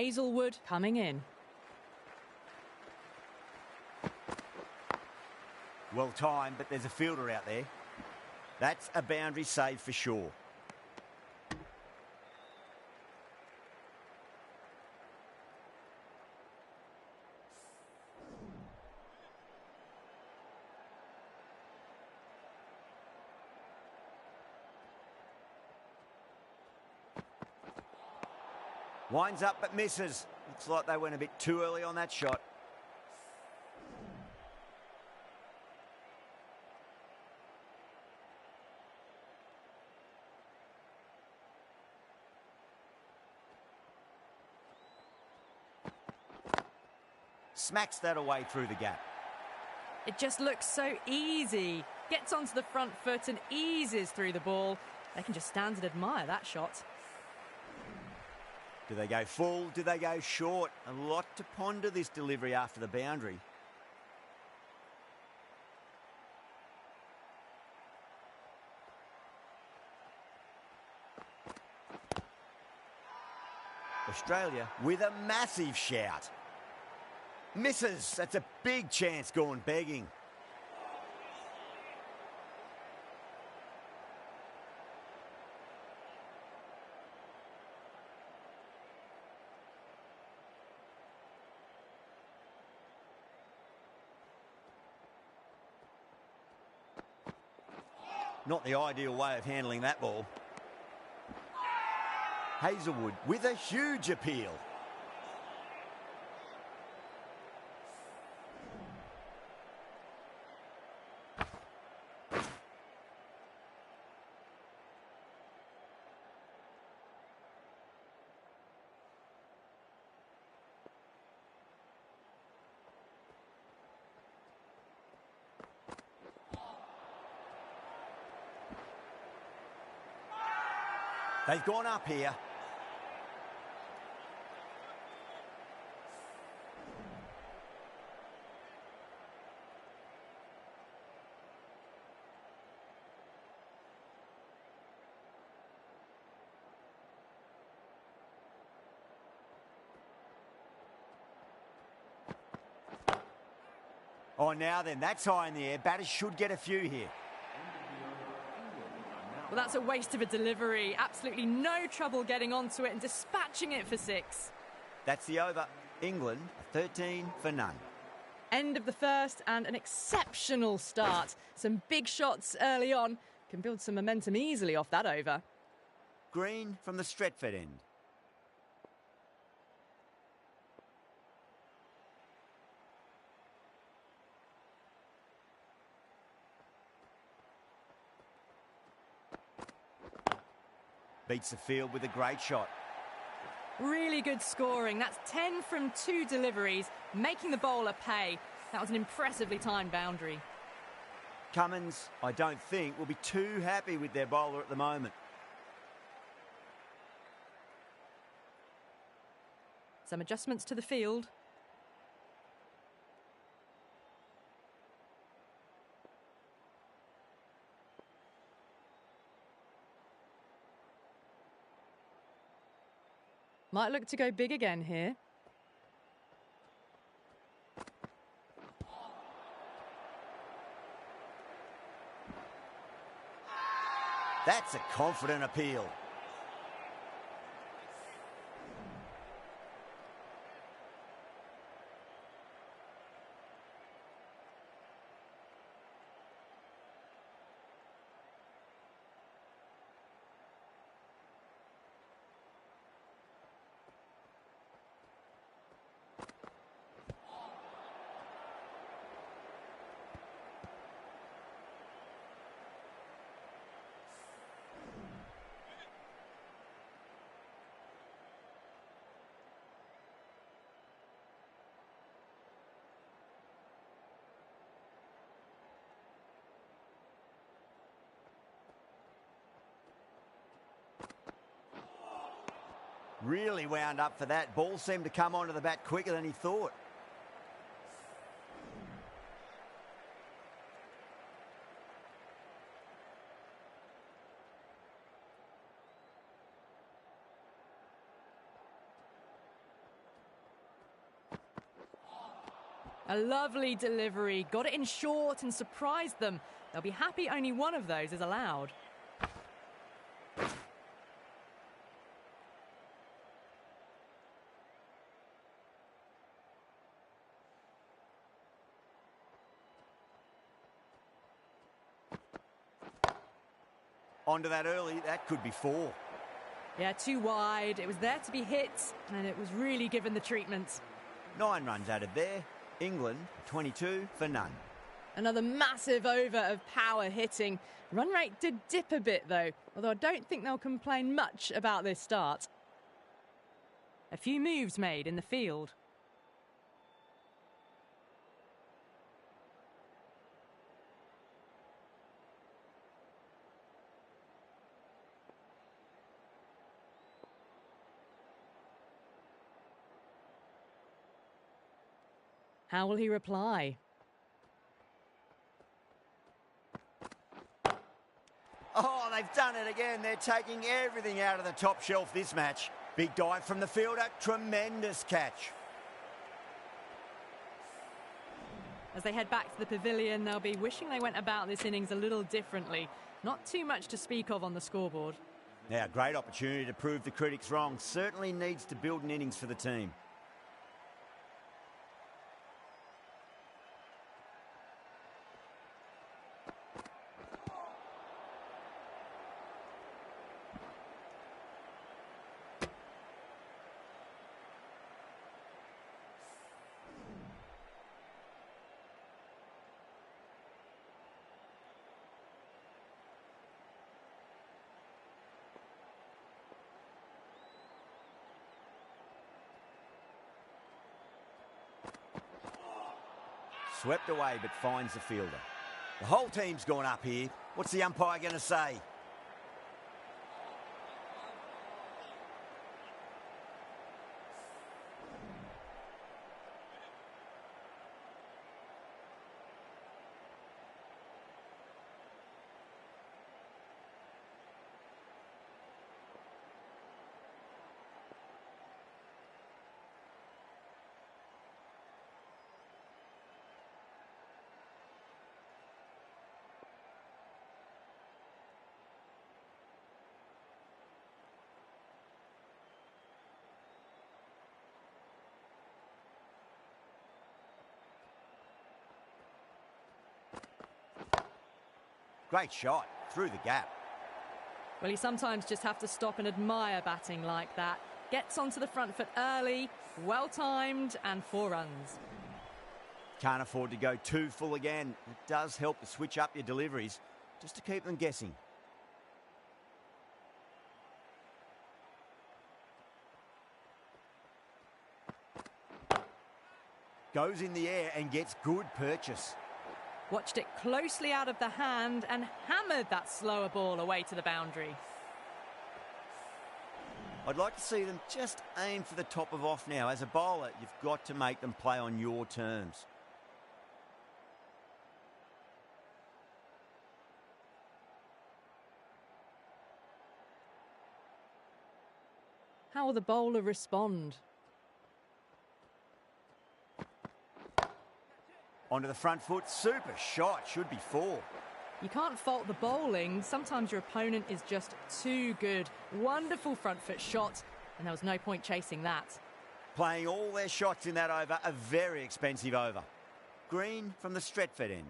Hazelwood coming in. Well timed, but there's a fielder out there. That's a boundary save for sure. Winds up but misses. Looks like they went a bit too early on that shot. Smacks that away through the gap. It just looks so easy. Gets onto the front foot and eases through the ball. They can just stand and admire that shot. Do they go full? Do they go short? A lot to ponder this delivery after the boundary. Australia with a massive shout. Misses. That's a big chance gone begging. Not the ideal way of handling that ball. Hazelwood with a huge appeal. They've gone up here. Oh, now then, that's high in the air. Batters should get a few here. Well, that's a waste of a delivery. Absolutely no trouble getting onto it and dispatching it for 6. That's the over. England, 13 for none. End of the first and an exceptional start. Some big shots early on. Can build some momentum easily off that over. Green from the Stretford end. Beats the field with a great shot. Really good scoring. That's 10 from 2 deliveries, making the bowler pay. That was an impressively timed boundary. Cummins, I don't think, will be too happy with their bowler at the moment. Some adjustments to the field. Might look to go big again here. That's a confident appeal. Really wound up for that. Ball seemed to come onto the bat quicker than he thought. A lovely delivery, got it in short and surprised them. They'll be happy only one of those is allowed. Onto that early, that could be 4. Yeah, too wide. It was there to be hit, and it was really given the treatment. 9 runs added there. England, 22 for none. Another massive over of power hitting. Run rate did dip a bit, though, although I don't think they'll complain much about this start. A few moves made in the field. How will he reply? Oh, they've done it again. They're taking everything out of the top shelf this match. Big dive from the fielder, tremendous catch. As they head back to the pavilion, they'll be wishing they went about this innings a little differently. Not too much to speak of on the scoreboard. Now, great opportunity to prove the critics wrong. Certainly needs to build an innings for the team. Swept away, but finds the fielder. The whole team's gone up here. What's the umpire going to say? Great shot, through the gap. Well, you sometimes just have to stop and admire batting like that. Gets onto the front foot early, well-timed, and 4 runs. Can't afford to go too full again. It does help to switch up your deliveries, just to keep them guessing. Goes in the air and gets good purchase. Watched it closely out of the hand and hammered that slower ball away to the boundary. I'd like to see them just aim for the top of off now. As a bowler, you've got to make them play on your terms. How will the bowler respond? Onto the front foot, super shot, should be 4. You can't fault the bowling. Sometimes your opponent is just too good. Wonderful front foot shot, and there was no point chasing that. Playing all their shots in that over, a very expensive over. Green from the Stretford end.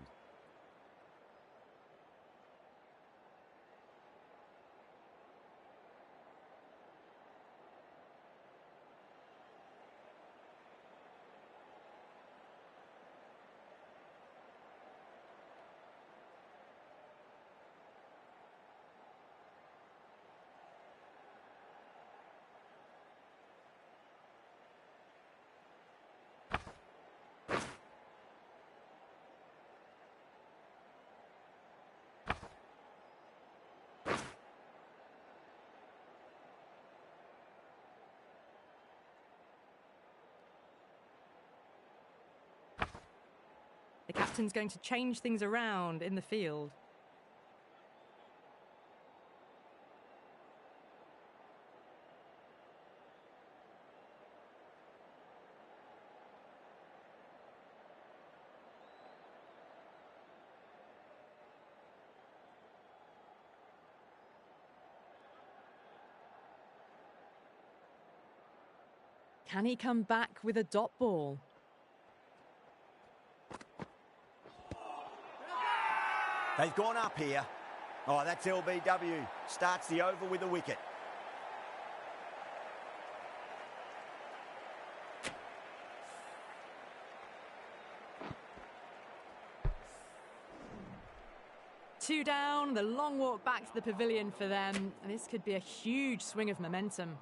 The captain's going to change things around in the field. Can he come back with a dot ball? They've gone up here. Oh, that's LBW. Starts the over with a wicket. Two down, the long walk back to the pavilion for them. And this could be a huge swing of momentum.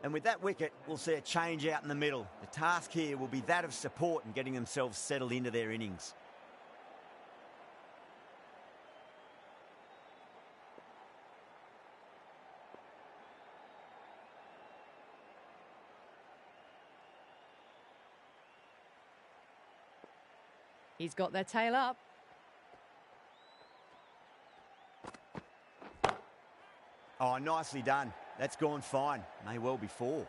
And with that wicket, we'll see a change out in the middle. The task here will be that of support and getting themselves settled into their innings. He's got their tail up. Oh, nicely done. That's gone fine. May well be four.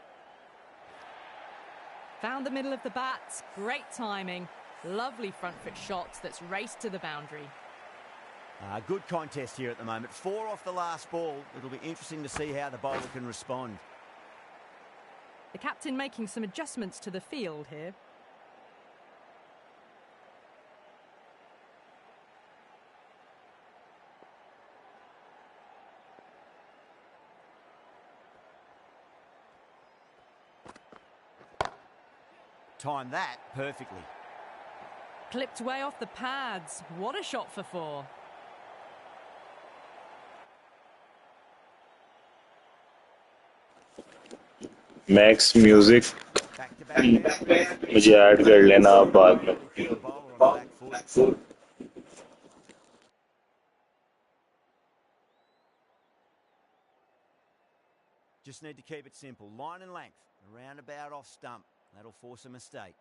Found the middle of the bat. Great timing. Lovely front foot shots that's raced to the boundary. Good contest here at the moment. 4 off the last ball. It'll be interesting to see how the bowler can respond. The captain making some adjustments to the field here. Timed that perfectly. Clipped way off the pads. What a shot for 4. Max music मुझे add कर लेना आप बाद में. Just need to keep it simple. Line and length. Around about off stump. That'll force a mistake.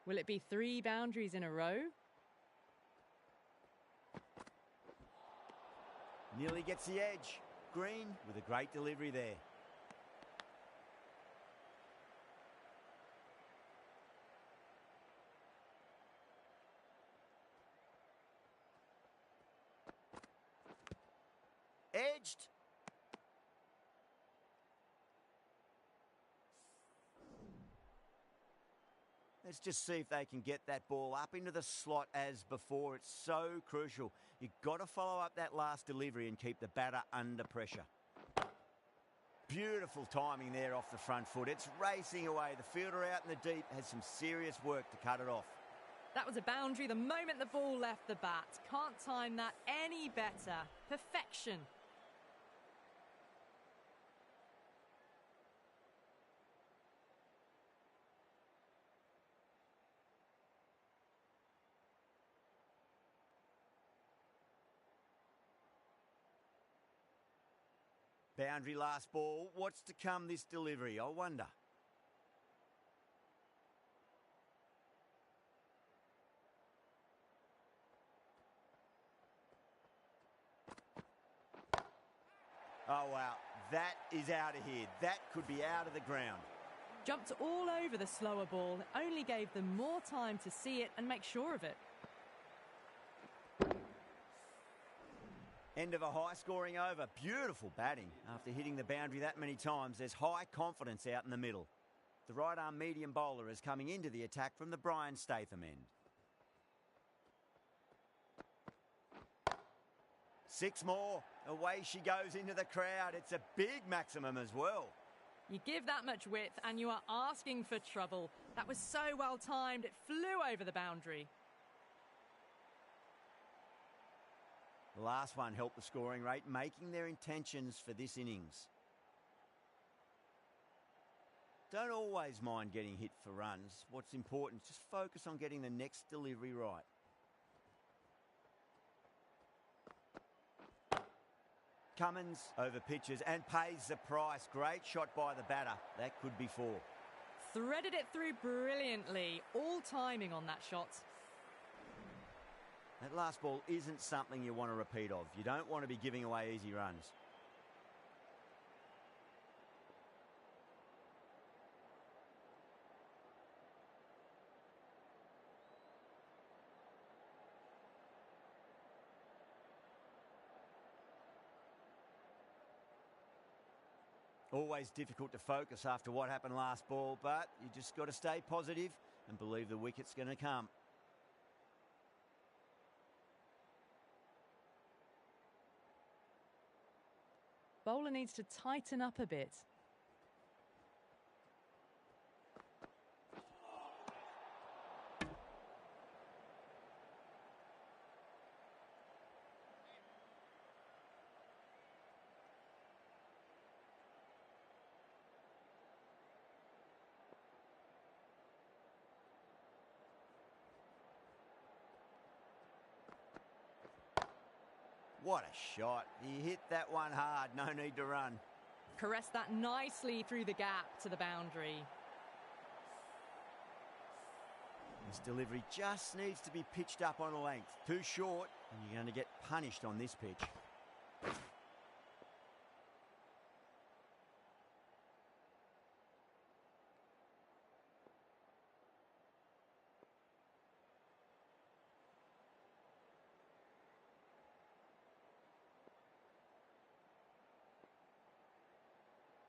Will it be 3 boundaries in a row? Nearly gets the edge. Green with a great delivery there. Edged. Let's just see if they can get that ball up into the slot as before. It's so crucial. You've got to follow up that last delivery and keep the batter under pressure. Beautiful timing there off the front foot. It's racing away. The fielder out in the deep has some serious work to cut it off. That was a boundary the moment the ball left the bat. Can't time that any better. Perfection. Boundary last ball. What's to come this delivery? I wonder. Oh, wow. That is out of here. That could be out of the ground. Jumped all over the slower ball. It only gave them more time to see it and make sure of it. End of a high-scoring over. Beautiful batting. After hitting the boundary that many times, there's high confidence out in the middle. The right-arm medium bowler is coming into the attack from the Brian Statham end. 6 more. Away she goes into the crowd. It's a big maximum as well. You give that much width and you are asking for trouble. That was so well timed. It flew over the boundary. The last one helped the scoring rate, making their intentions for this innings. Don't always mind getting hit for runs. What's important is just focus on getting the next delivery right. Cummins over pitches and pays the price. Great shot by the batter. That could be 4. Threaded it through brilliantly. All timing on that shot. That last ball isn't something you want to repeat of. You don't want to be giving away easy runs. Always difficult to focus after what happened last ball, but you just got to stay positive and believe the wicket's going to come. Bowler needs to tighten up a bit. What a shot. He hit that one hard, no need to run. Caressed that nicely through the gap to the boundary. This delivery just needs to be pitched up on a length. Too short, and you're going to get punished on this pitch.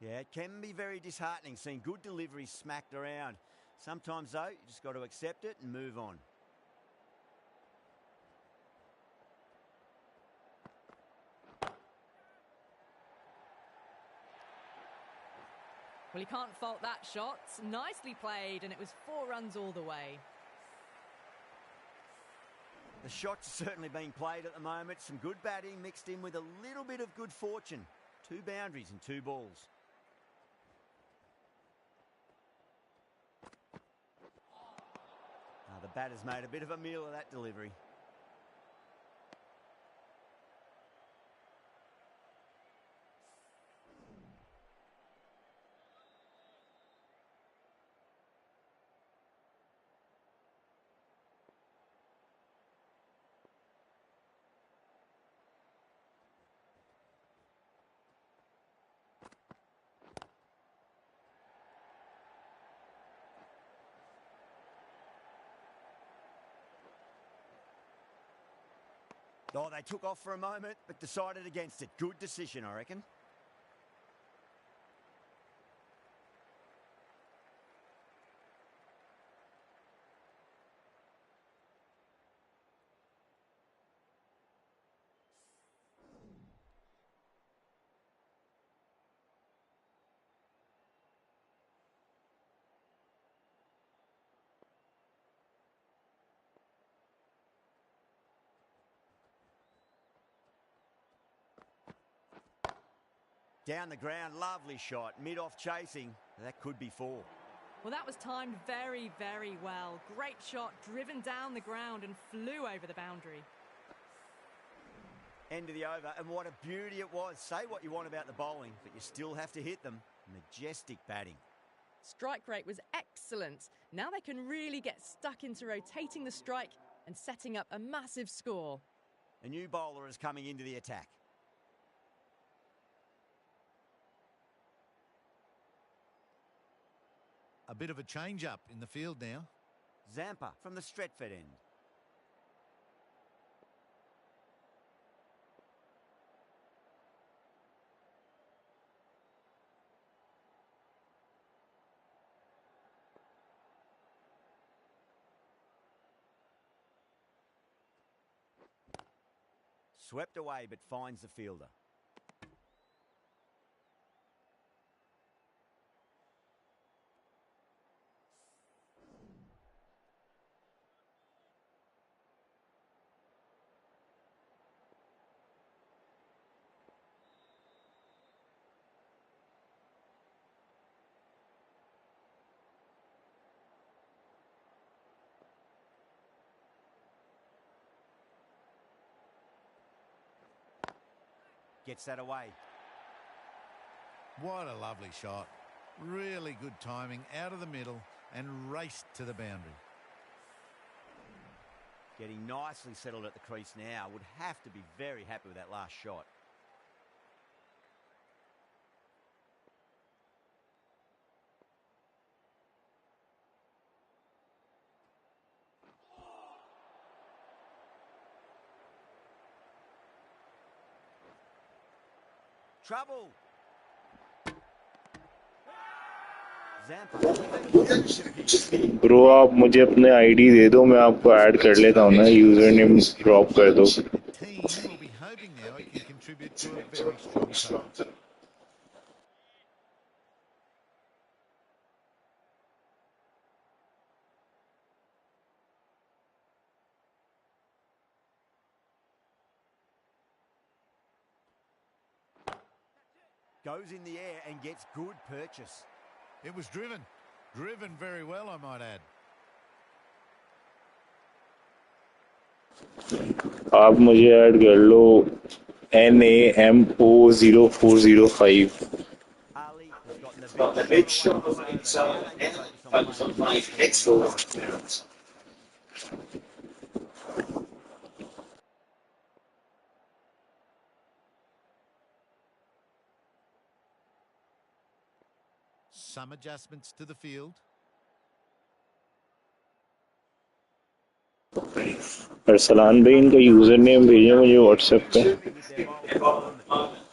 Yeah, it can be very disheartening seeing good deliveries smacked around. Sometimes, though, you just got to accept it and move on. Well, you can't fault that shot. Nicely played, and it was 4 runs all the way. The shot's certainly being played at the moment. Some good batting mixed in with a little bit of good fortune. 2 boundaries and 2 balls. The batter's made a bit of a meal of that delivery. Oh, they took off for a moment, but decided against it. Good decision, I reckon. Down the ground, lovely shot. Mid-off chasing. That could be 4. Well, that was timed very, very well. Great shot, driven down the ground and flew over the boundary. End of the over, and what a beauty it was. Say what you want about the bowling, but you still have to hit them. Majestic batting. Strike rate was excellent. Now they can really get stuck into rotating the strike and setting up a massive score. A new bowler is coming into the attack. A bit of a change-up in the field now. Zampa from the Stretford end. Swept away but finds the fielder. Gets that away. What a lovely shot. Really good timing out of the middle and raced to the boundary. Getting nicely settled at the crease now. Would have to be very happy with that last shot. Trouble. Zampa eventually disappears. Bro आप मुझे अपने ID दे दो, मैं आपको add कर लेता हूँ ना, यूजर नेम ड्रॉप कर दो. The team will be hoping now it can contribute to a very strong total. Goes in the air and gets good purchase. It was driven very well, I might add. आप मुझे add कर लो NAMO0405. Ali has gotten the big shot away from this over. Now they can focus on playing the next ball on appearance. Some adjustments to the field. Arsalan भाई इनका user name भेजें मुझे WhatsApp पे. Happy with their bowling at the moment.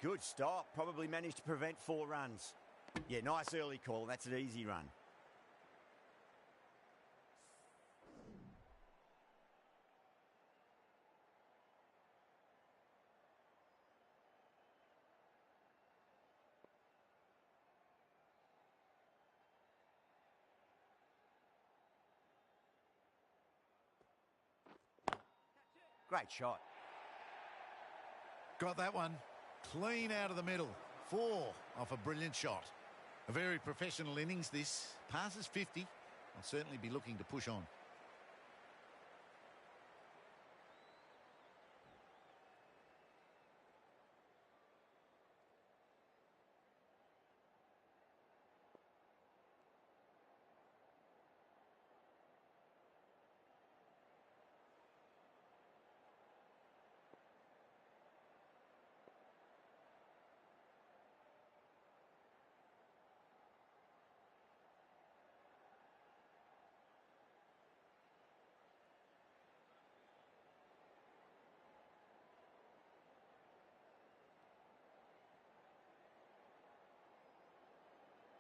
Good stop. Probably managed to prevent 4 runs. Yeah, nice early call. That's an easy run. Great shot. Got that one. Clean out of the middle. 4 off a brilliant shot. A very professional innings this. Passes 50. I'll certainly be looking to push on.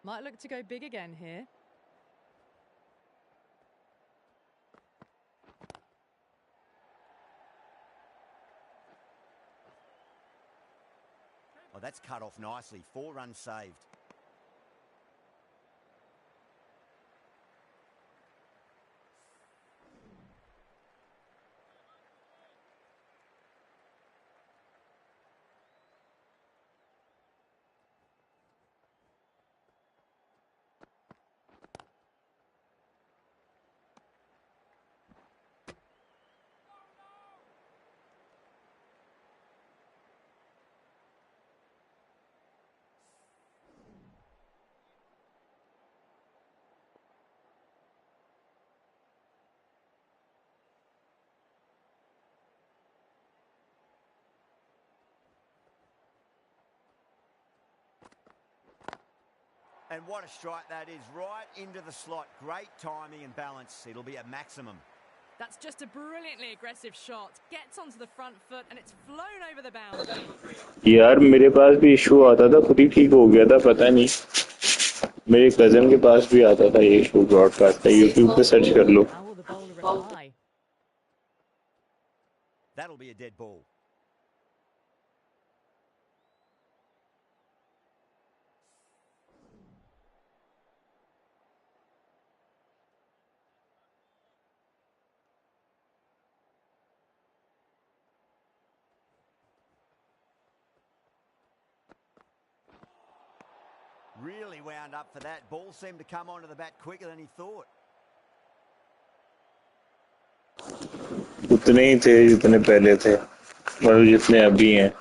Might look to go big again here. Oh, that's cut off nicely. 4 runs saved. And what a strike that is, right into the slot. Great timing and balance. It'll be at maximum. That's just a brilliantly aggressive shot. Gets onto the front foot and it's flown over the boundary. यार मेरे पास भी issue आता था, खुद ही ठीक हो गया था, पता नहीं. मेरे कजन के पास भी आता था ये इशू ब्रॉडकास्ट का. यूट्यूब पे सर्च कर लो. How will the bowler reply? That'll be a dead ball. Really wound up for that. Ball seemed to come onto the bat quicker than he thought. उतने ही थे जितने पहले थे, और जितने अभी हैं.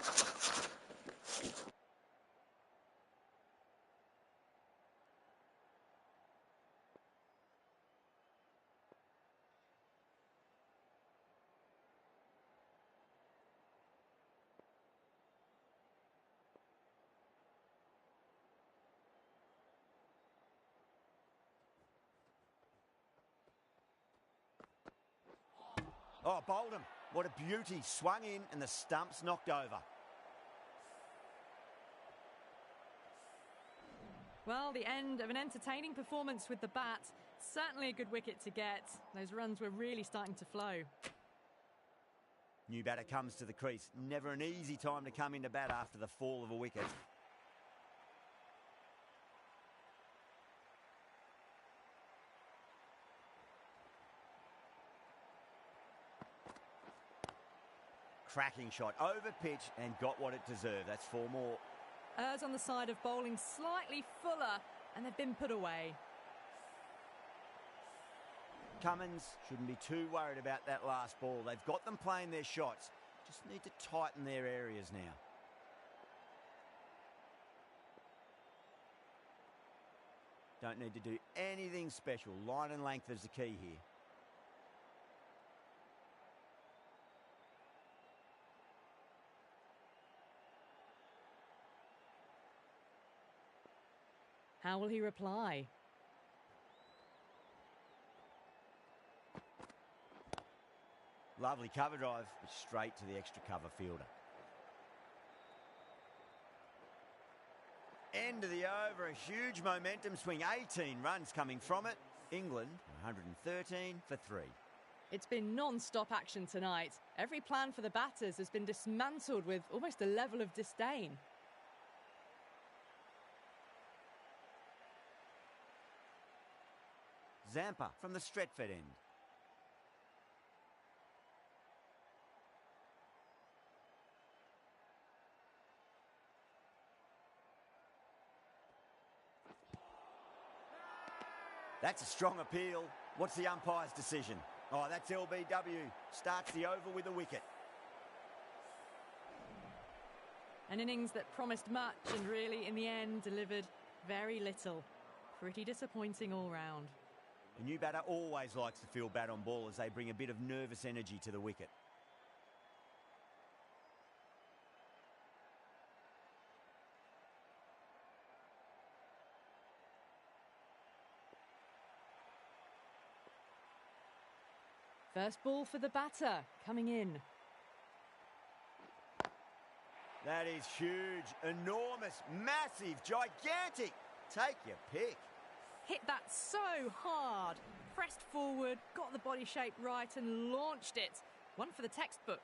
Oh, bowled him. What a beauty. Swung in and the stump's knocked over. Well, the end of an entertaining performance with the bat. Certainly a good wicket to get. Those runs were really starting to flow. New batter comes to the crease. Never an easy time to come into bat after the fall of a wicket. Cracking shot, over pitch and got what it deserved. That's 4 more. Errs on the side of bowling slightly fuller, and they've been put away. Cummins shouldn't be too worried about that last ball. They've got them playing their shots. Just need to tighten their areas now. Don't need to do anything special. Line and length is the key here. How will he reply? Lovely cover drive, but straight to the extra cover fielder. End of the over, a huge momentum swing, 18 runs coming from it. England, 113 for 3. It's been non-stop action tonight. Every plan for the batters has been dismantled with almost a level of disdain. Zampa from the Stretford end. That's a strong appeal. What's the umpire's decision? Oh, that's LBW. Starts the over with a wicket. An innings that promised much and really, in the end, delivered very little. Pretty disappointing all round. A new batter always likes to feel bat on ball as they bring a bit of nervous energy to the wicket. First ball for the batter, coming in. That is huge, enormous, massive, gigantic. Take your pick. Hit that so hard. Pressed forward, got the body shape right and launched it. One for the textbook.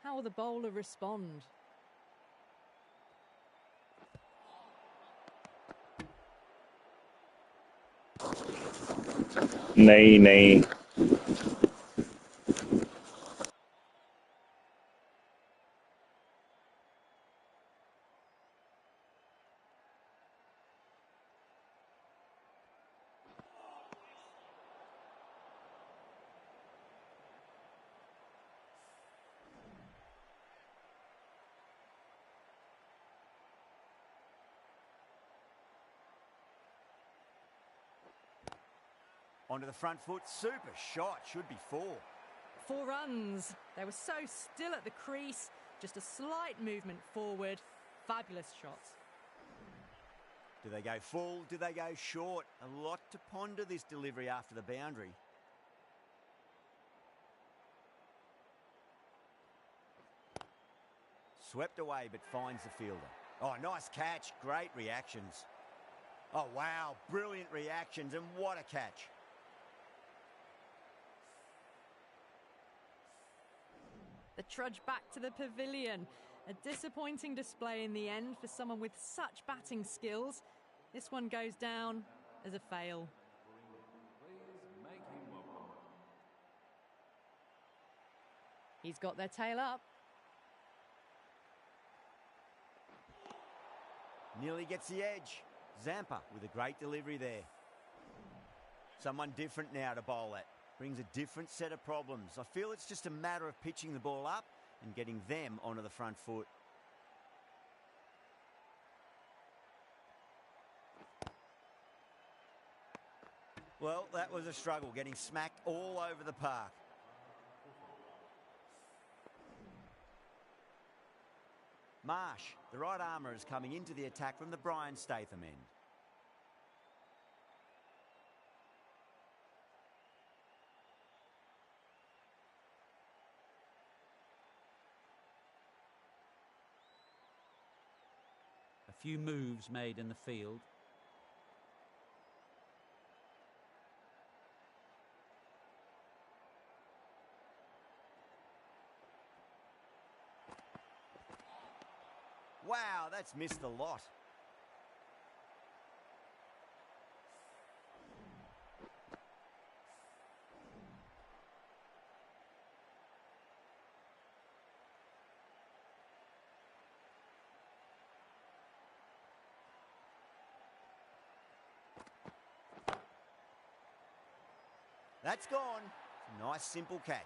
How will the bowler respond? नहीं. Onto the front foot, super shot, should be 4. 4 runs. They were so still at the crease. Just a slight movement forward. Fabulous shots. Do they go full? Do they go short? A lot to ponder this delivery after the boundary. Swept away but finds the fielder. Oh, nice catch. Great reactions. Oh, wow. Brilliant reactions and what a catch. The trudge back to the pavilion. A disappointing display in the end for someone with such batting skills. This one goes down as a fail. He's got their tail up. Nearly gets the edge. Zampa with a great delivery there. Someone different now to bowl at. Brings a different set of problems. I feel it's just a matter of pitching the ball up and getting them onto the front foot. Well, that was a struggle, getting smacked all over the park. Marsh, the right armour, is coming into the attack from the Brian Statham end. A few moves made in the field. Wow, that's missed a lot. That's gone. Nice simple catch.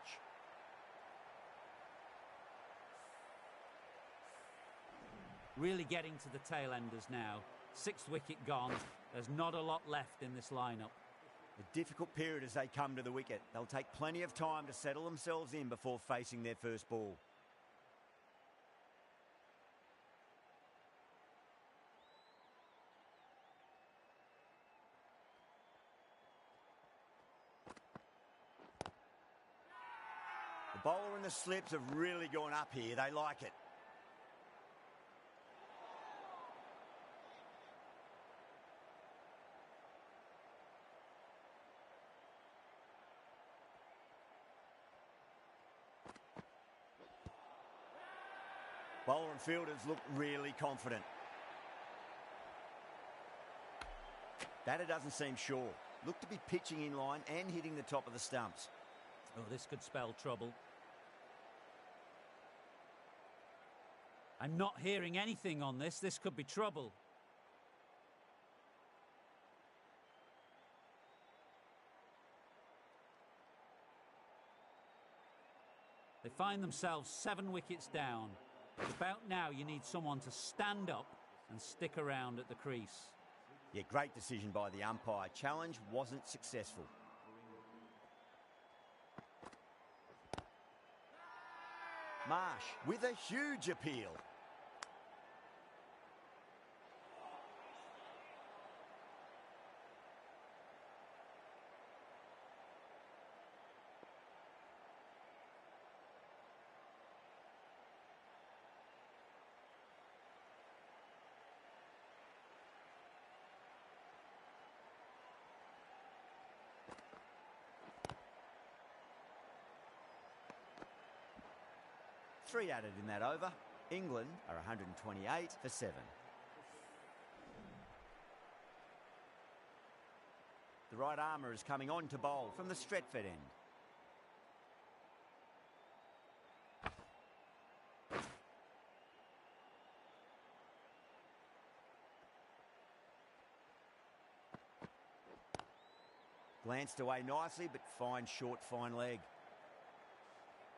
Really getting to the tail enders now. 6th wicket gone. There's not a lot left in this lineup. A difficult period as they come to the wicket. They'll take plenty of time to settle themselves in before facing their first ball. The bowler and the slips have really gone up here. They like it. Bowler and fielders look really confident. Batter doesn't seem sure. Look to be pitching in line and hitting the top of the stumps. Oh, this could spell trouble. I'm not hearing anything on this. This could be trouble. They find themselves 7 wickets down. About now you need someone to stand up and stick around at the crease. Yeah, great decision by the umpire. Challenge wasn't successful. Marsh with a huge appeal. Three added in that over. England are 128 for 7. The right armour is coming on to bowl from the Stretford end. Glanced away nicely, but fine short, fine leg.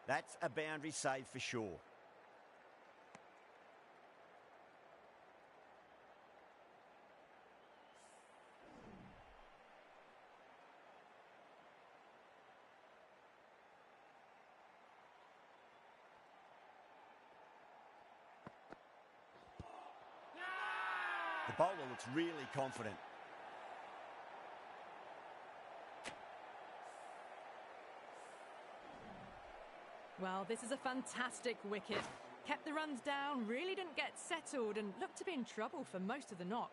That's a boundary save for sure. The bowler looks really confident. Well, this is a fantastic wicket. Kept the runs down, really didn't get settled and looked to be in trouble for most of the knock.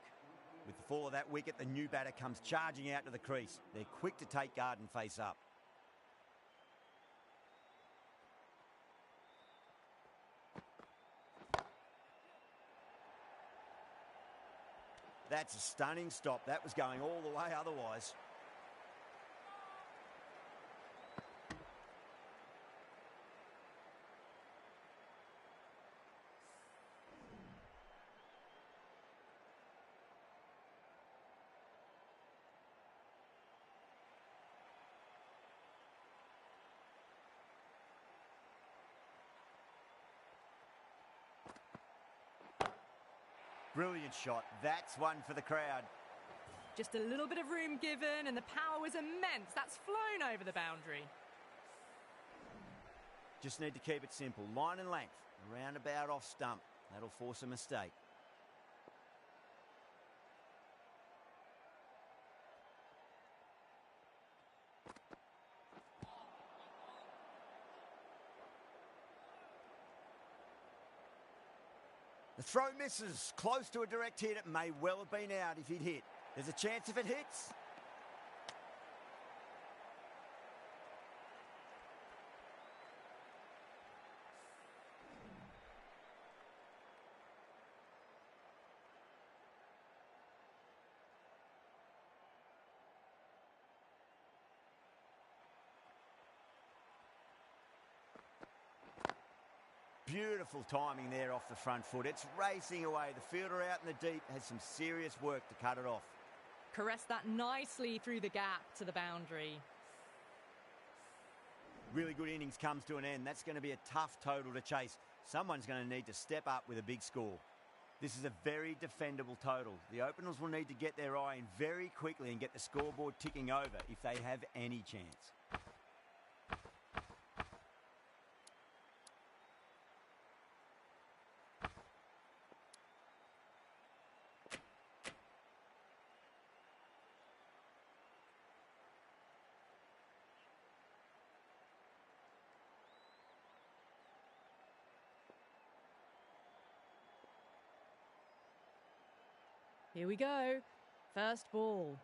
With the fall of that wicket, the new batter comes charging out to the crease. They're quick to take guard and face up. That's a stunning stop. That was going all the way otherwise. Brilliant shot. That's one for the crowd. Just a little bit of room given and the power was immense. That's flown over the boundary. Just need to keep it simple. Line and length. Roundabout off stump. That'll force a mistake. The throw misses. Close to a direct hit. It may well have been out if he'd hit. There's a chance if it hits. Beautiful timing there off the front foot. It's racing away. The fielder out in the deep has some serious work to cut it off. Caress that nicely through the gap to the boundary. Really good innings comes to an end. That's going to be a tough total to chase. Someone's going to need to step up with a big score. This is a very defendable total. The openers will need to get their eye in very quickly and get the scoreboard ticking over if they have any chance. Here we go. First ball.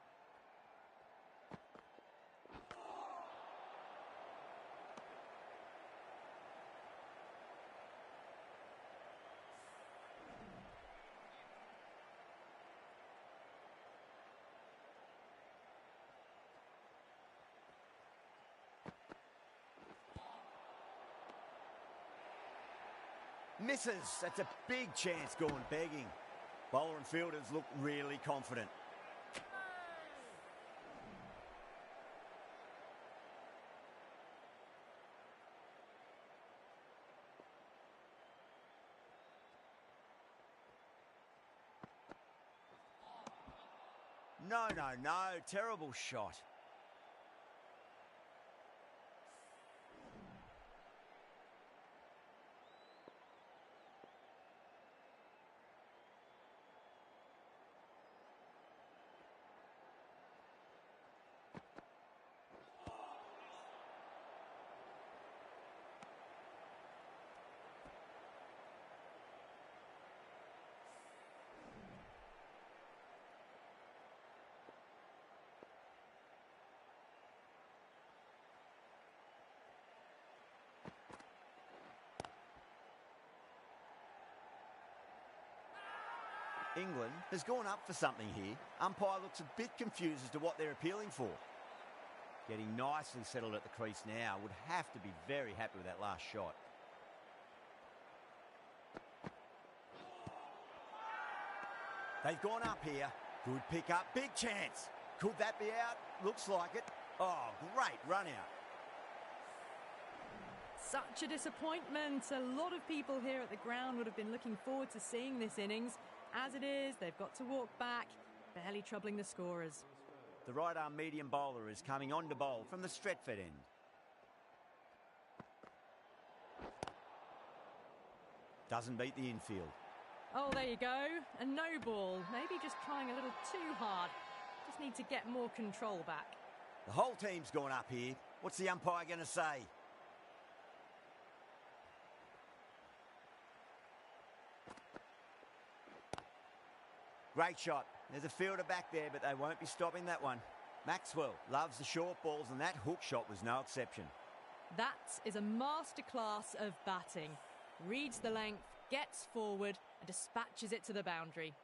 Misses. That's a big chance going begging. Bowler and fielders look really confident. No. Terrible shot. England has gone up for something here. Umpire looks a bit confused as to what they're appealing for. Getting nicely settled at the crease now. Would have to be very happy with that last shot. They've gone up here. Good pick up. Big chance. Could that be out? Looks like it. Oh, great run out. Such a disappointment. A lot of people here at the ground would have been looking forward to seeing this innings. As it is, they've got to walk back, barely troubling the scorers. The right-arm medium bowler is coming on to bowl from the Stretford end. Doesn't beat the infield. Oh, there you go. A no ball. Maybe just trying a little too hard. Just need to get more control back. The whole team's gone up here. What's the umpire going to say? Great shot. There's a fielder back there, but they won't be stopping that one. Maxwell loves the short balls, and that hook shot was no exception. That is a masterclass of batting. Reads the length, gets forward, and dispatches it to the boundary.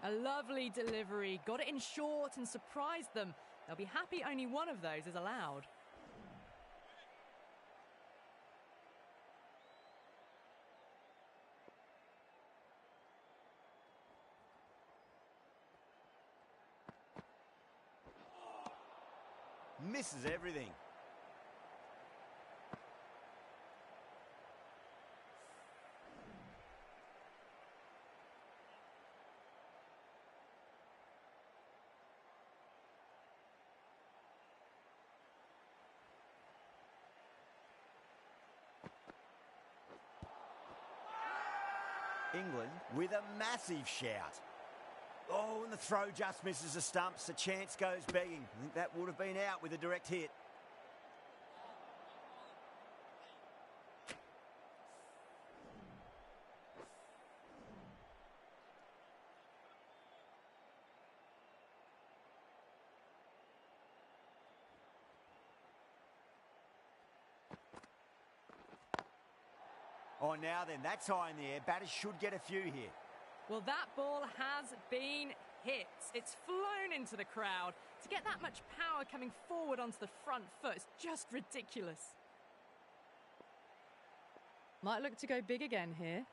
A lovely delivery. Got it in short and surprised them. They'll be happy only one of those is allowed. Misses everything. England with a massive shout. Oh, and the throw just misses the stumps. The chance goes begging. I think that would have been out with a direct hit. Oh, now then, that's high in the air. Batters should get a few here. Well, that ball has been hit. It's flown into the crowd. To get that much power coming forward onto the front foot is just ridiculous. Might look to go big again here.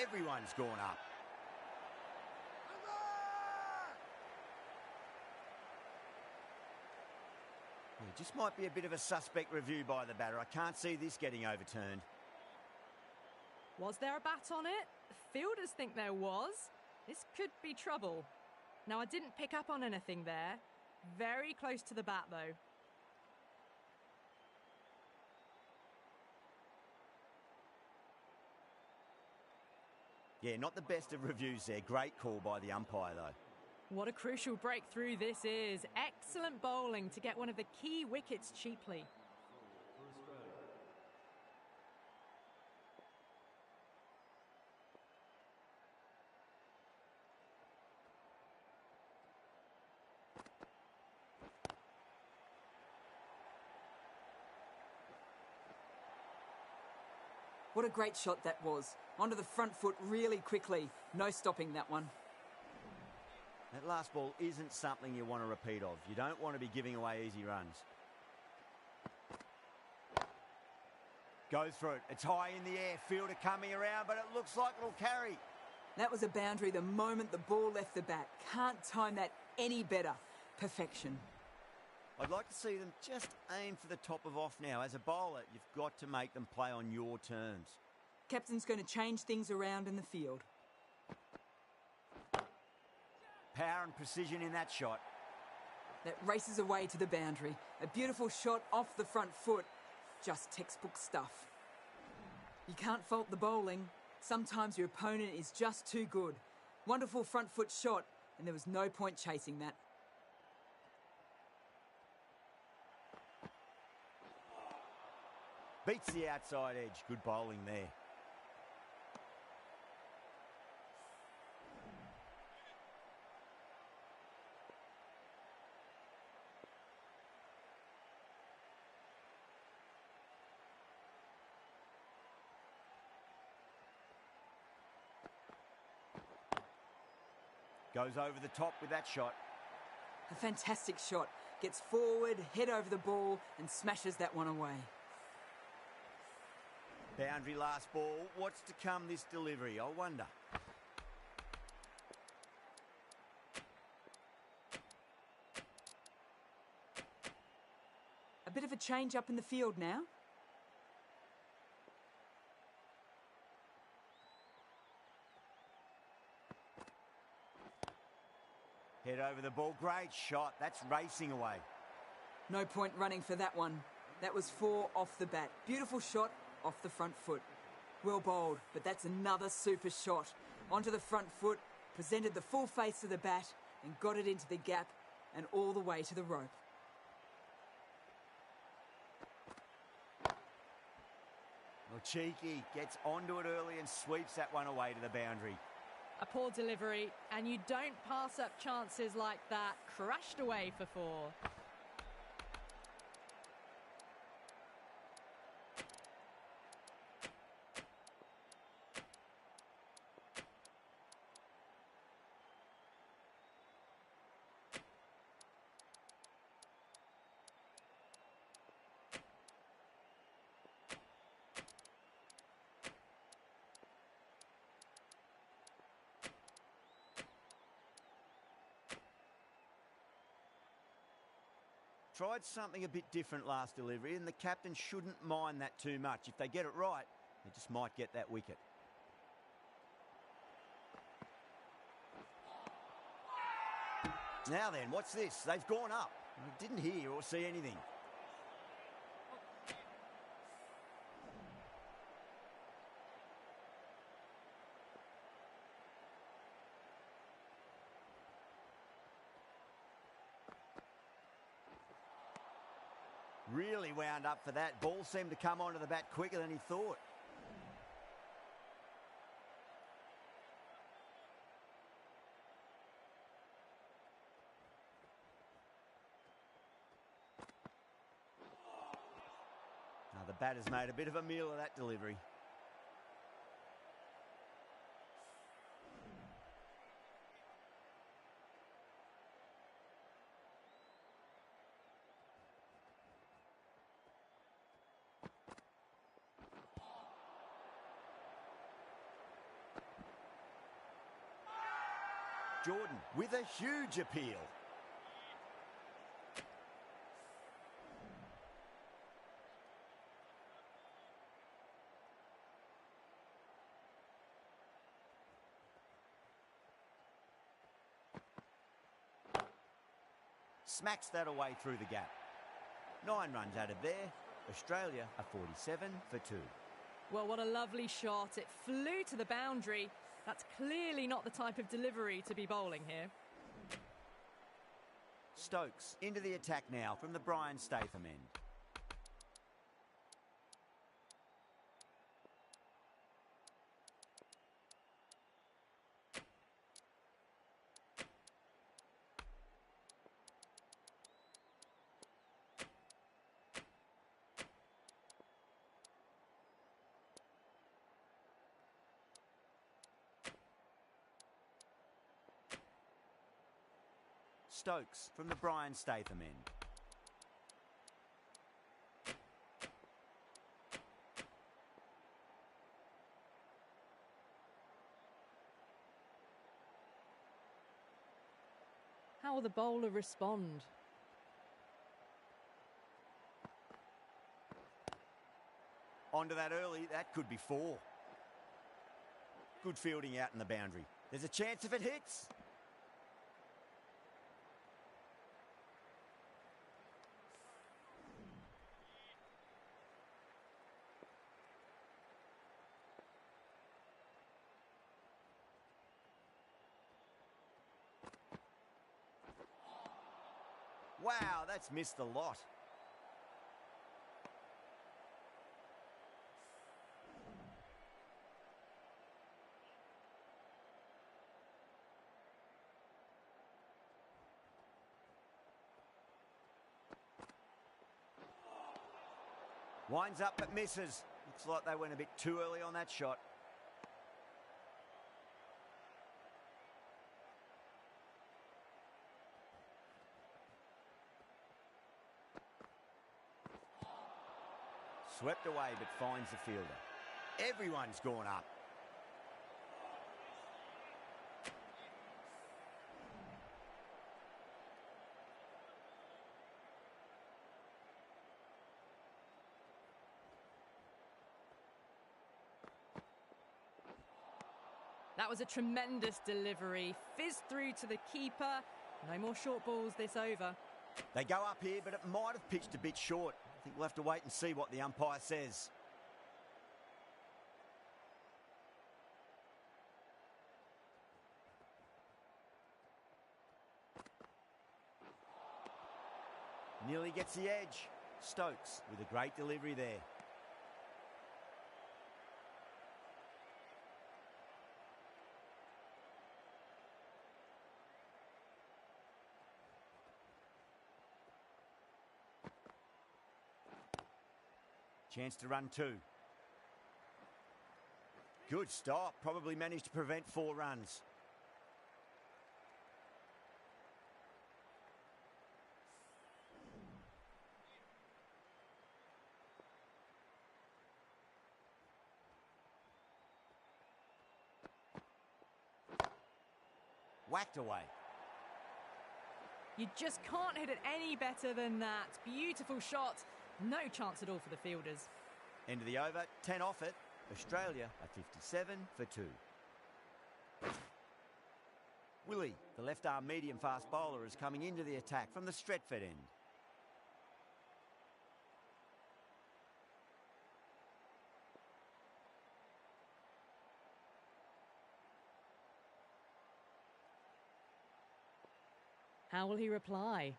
Everyone's gone up. Yeah, just might be a bit of a suspect review by the batter. I can't see this getting overturned. Was there a bat on it? Fielders think there was. This could be trouble. Now, I didn't pick up on anything there. Very close to the bat, though. Yeah, not the best of reviews there. Great call by the umpire, though. What a crucial breakthrough this is. Excellent bowling to get one of the key wickets cheaply. What a great shot that was. Onto the front foot really quickly. No stopping that one. That last ball isn't something you want to repeat of. You don't want to be giving away easy runs. Go through it. It's high in the air. Fielder coming around, but it looks like it'll carry. That was a boundary the moment the ball left the bat. Can't time that any better. Perfection. I'd like to see them just aim for the top of off now. As a bowler, you've got to make them play on your terms. Captain's going to change things around in the field. Power and precision in that shot. That races away to the boundary. A beautiful shot off the front foot. Just textbook stuff. You can't fault the bowling. Sometimes your opponent is just too good. Wonderful front foot shot, and there was no point chasing that. Beats the outside edge. Good bowling there. Goes over the top with that shot. A fantastic shot. Gets forward, head over the ball, and smashes that one away. Boundary last ball. What's to come this delivery? I wonder. A bit of a change up in the field now. Head over the ball. Great shot. That's racing away. No point running for that one. That was 4 off the bat. Beautiful shot off the front foot. Well bowled, but that's another super shot. Onto the front foot, presented the full face of the bat and got it into the gap and all the way to the rope. Well, cheeky. Gets onto it early and sweeps that one away to the boundary. A poor delivery, and you don't pass up chances like that. Crashed away for 4. Tried something a bit different last delivery, and the captain shouldn't mind that too much. If they get it right, they just might get that wicket. Now then, what's this? They've gone up. I didn't hear or see anything. Really wound up for that. Ball seemed to come onto the bat quicker than he thought. Now the batter's made a bit of a meal of that delivery. Jordan with a huge appeal. Smacks that away through the gap. 9 runs added there. Australia are 47 for 2. Well, what a lovely shot. It flew to the boundary. That's clearly not the type of delivery to be bowling here. Stokes into the attack now from the Brian Statham end. Stokes from the Brian Statham end. How will the bowler respond? Onto that early, that could be 4. Good fielding out in the boundary. There's a chance if it hits. Wow, that's missed the lot. Winds up but misses. Looks like they went a bit too early on that shot. Swept away but finds the fielder. Everyone's gone up. That was a tremendous delivery. Fizzed through to the keeper. No more short balls this over. They go up here, but it might have pitched a bit short. I think we'll have to wait and see what the umpire says. Nearly gets the edge. Stokes with a great delivery there. Chance to run 2. Good stop. Probably managed to prevent 4 runs. Whacked away. You just can't hit it any better than that. Beautiful shot. No chance at all for the fielders. End of the over, 10 off it. Australia are 57 for 2. Willie, the left-arm medium-fast bowler, is coming into the attack from the Stretford end. How will he reply?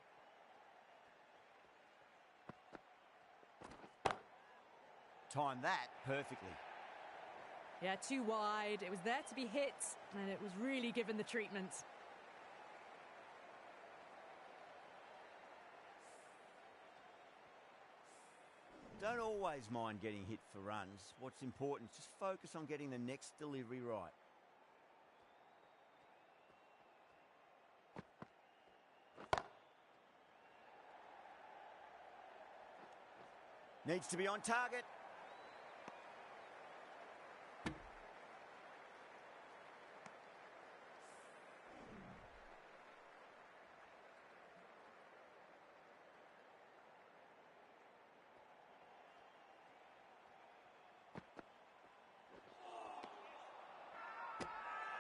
Timed that perfectly. Yeah, too wide. It was there to be hit, and it was really given the treatment. Don't always mind getting hit for runs. What's important is just focus on getting the next delivery right. Needs to be on target.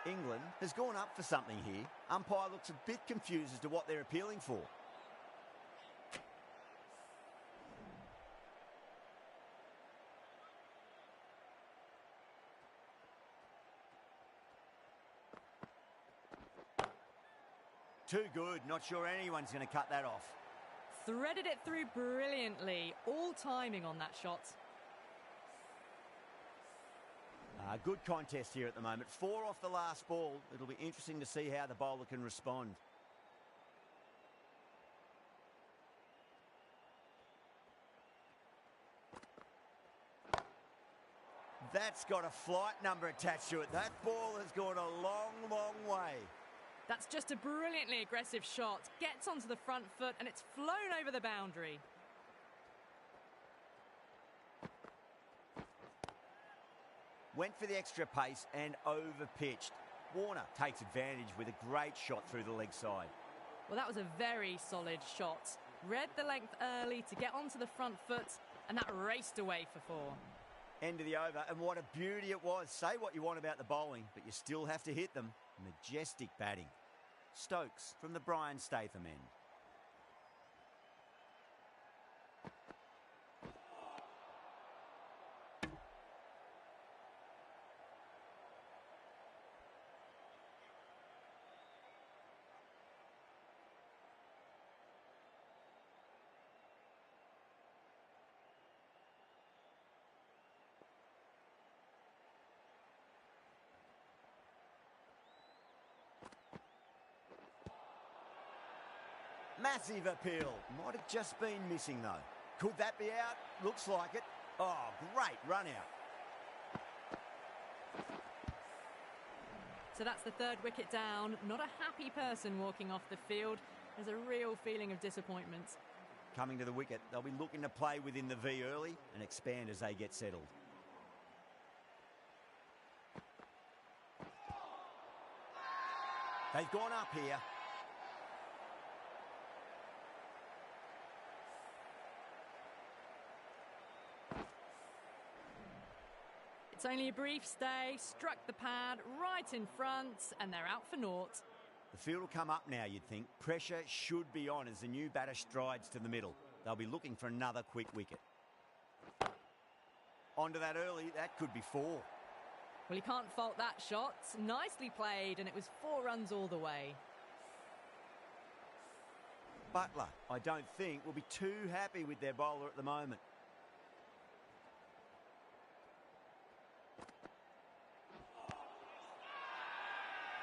England has gone up for something here. Umpire looks a bit confused as to what they're appealing for. Too good. Not sure anyone's going to cut that off. Threaded it through brilliantly. All timing on that shot. Good contest here at the moment. 4 off the last ball. It'll be interesting to see how the bowler can respond. That's got a flight number attached to it. That ball has gone a long, long way. That's just a brilliantly aggressive shot. Gets onto the front foot and it's flown over the boundary. Went for the extra pace and over-pitched. Warner takes advantage with a great shot through the leg side. Well, that was a very solid shot. Read the length early to get onto the front foot, and that raced away for 4. End of the over, and what a beauty it was. Say what you want about the bowling, but you still have to hit them. Majestic batting. Stokes from the Brian Statham end. Massive appeal. Might have just been missing, though. Could that be out? Looks like it. Oh, great run out. So that's the 3rd wicket down. Not a happy person walking off the field. There's a real feeling of disappointment. Coming to the wicket, they'll be looking to play within the V early and expand as they get settled. They've gone up here. It's only a brief stay, struck the pad right in front, and they're out for naught. The field will come up now, you'd think. Pressure should be on as the new batter strides to the middle. They'll be looking for another quick wicket. Onto that early, that could be 4. Well, you can't fault that shot. Nicely played, and it was 4 runs all the way. Butler, I don't think, will be too happy with their bowler at the moment.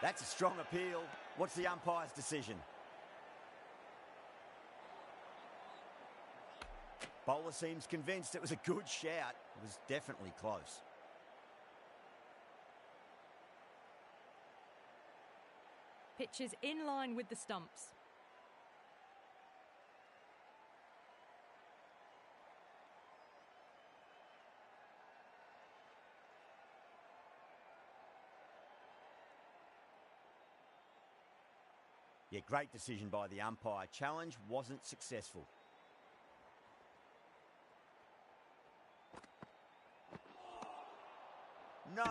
That's a strong appeal. What's the umpire's decision? Bowler seems convinced it was a good shout. It was definitely close. Pitch is in line with the stumps. Yeah, great decision by the umpire. Challenge wasn't successful. No.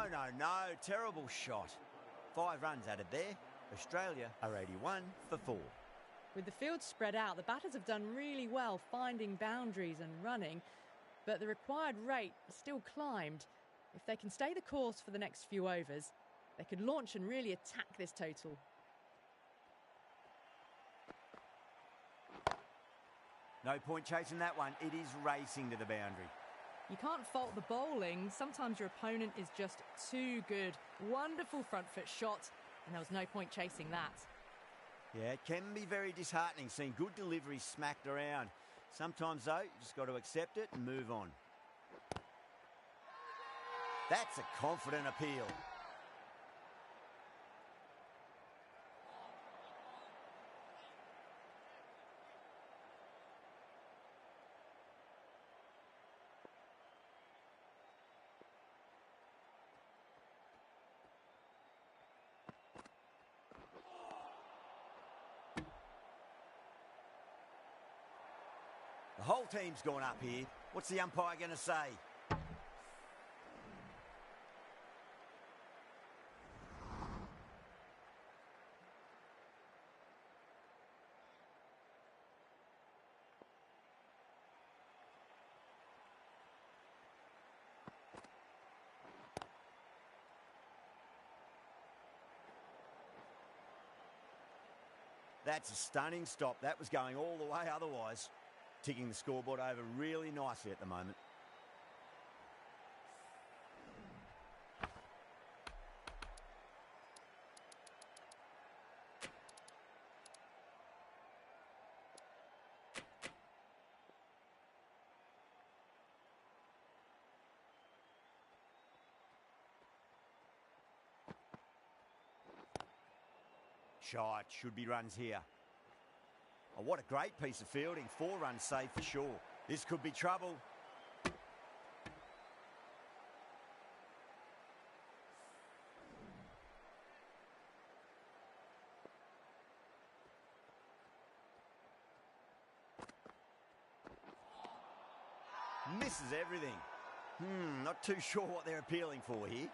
Terrible shot. 5 runs added there. Australia are 81 for 4. With the field spread out, the batters have done really well finding boundaries and running, but the required rate still climbed. If they can stay the course for the next few overs, they could launch and really attack this total. No point chasing that one. It is racing to the boundary. You can't fault the bowling. Sometimes your opponent is just too good. Wonderful front foot shot, and there was no point chasing that. Yeah, it can be very disheartening seeing good deliveries smacked around. Sometimes, though, you just got to accept it and move on. That's a confident appeal. The whole team's gone up here. What's the umpire going to say? That's a stunning stop. That was going all the way otherwise. Ticking the scoreboard over really nicely at the moment. Shot, should be runs here. Oh, what a great piece of fielding. 4 runs saved for sure. This could be trouble. Misses everything. Not too sure what they're appealing for here.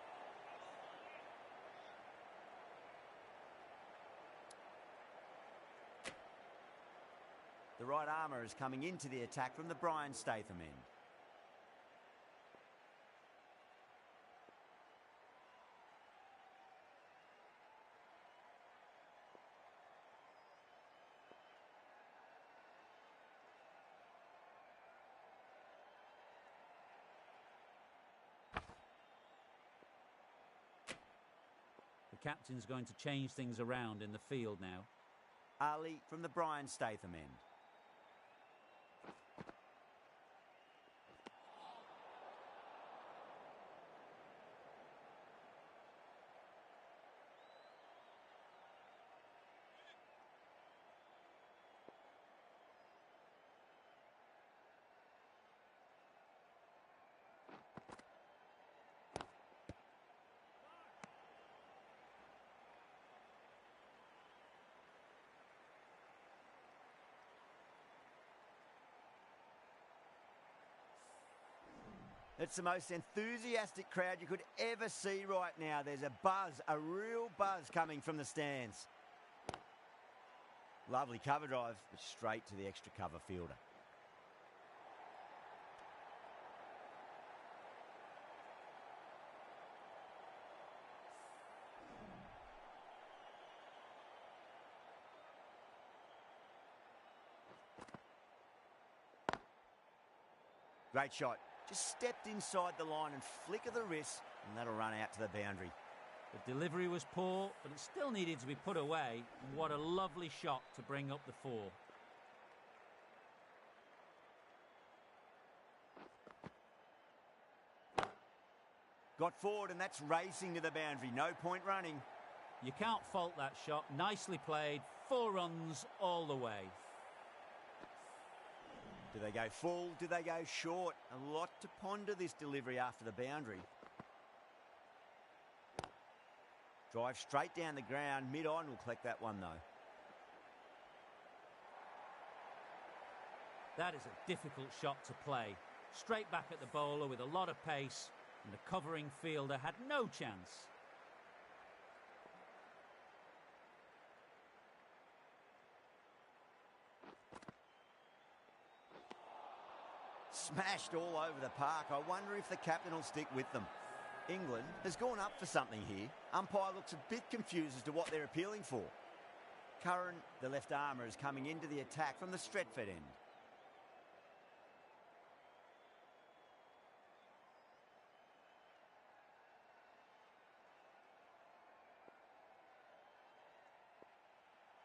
The right armour is coming into the attack from the Brian Statham end. The captain's going to change things around in the field now. Ali from the Brian Statham end. It's the most enthusiastic crowd you could ever see right now. There's a buzz, a real buzz coming from the stands. Lovely cover drive, but straight to the extra cover fielder. Great shot. Just stepped inside the line and flick of the wrist, and that'll run out to the boundary. The delivery was poor, but it still needed to be put away. What a lovely shot to bring up the 4. Got forward, and that's racing to the boundary. No point running. You can't fault that shot. Nicely played. 4 runs all the way. Do they go full? Do they go short? A lot to ponder this delivery after the boundary. Drive straight down the ground. Mid-on will collect that one, though. That is a difficult shot to play. Straight back at the bowler with a lot of pace, and the covering fielder had no chance. Smashed all over the park. I wonder if the captain will stick with them. England has gone up for something here. Umpire looks a bit confused as to what they're appealing for. Curran, the left armour, is coming into the attack from the Stretford end.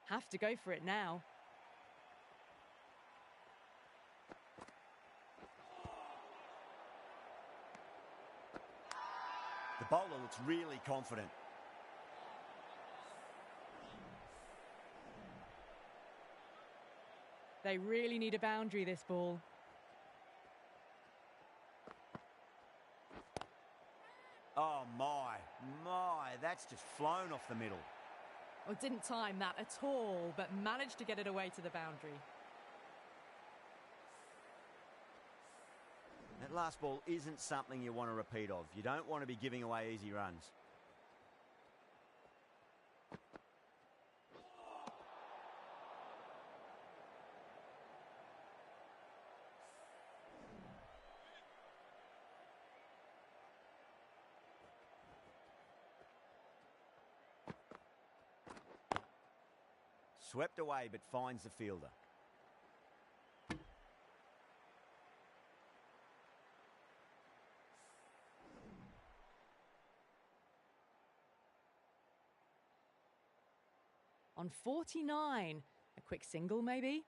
Have to go for it now. The bowler looks really confident. They really need a boundary, this ball. Oh my, that's just flown off the middle. Well, didn't time that at all, but managed to get it away to the boundary. That last ball isn't something you want to repeat of. You don't want to be giving away easy runs. Swept away, but finds the fielder. On 49. A quick single, maybe?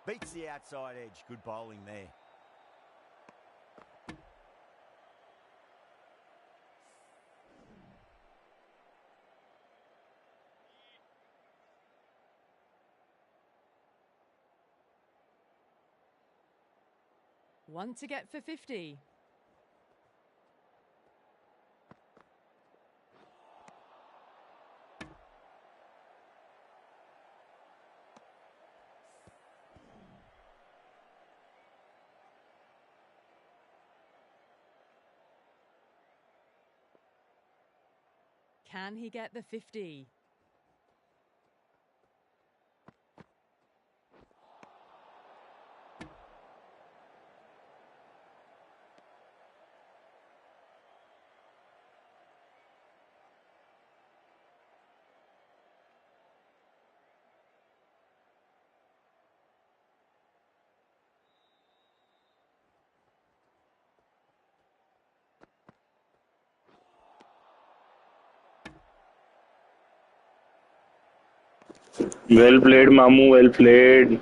Beats the outside edge. Good bowling there. One to get for 50. Can he get the 50? Well played, Mamu. Well played.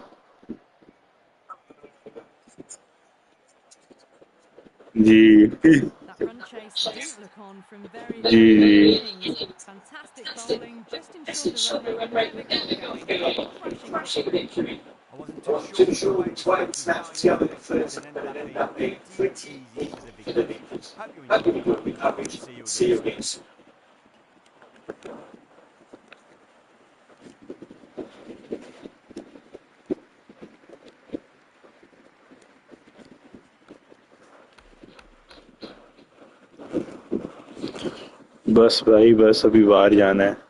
Ji That run chase didn't look on from very ji early in the ji innings. Fantastic bowling just ensured the run rate never got going. A crashing victory. I wasn't too sure which way this match was going at first, but it ended up being pretty easy for the victors. Hope you enjoyed the coverage. See you again soon. बस भाई बस अभी बाहर जाना है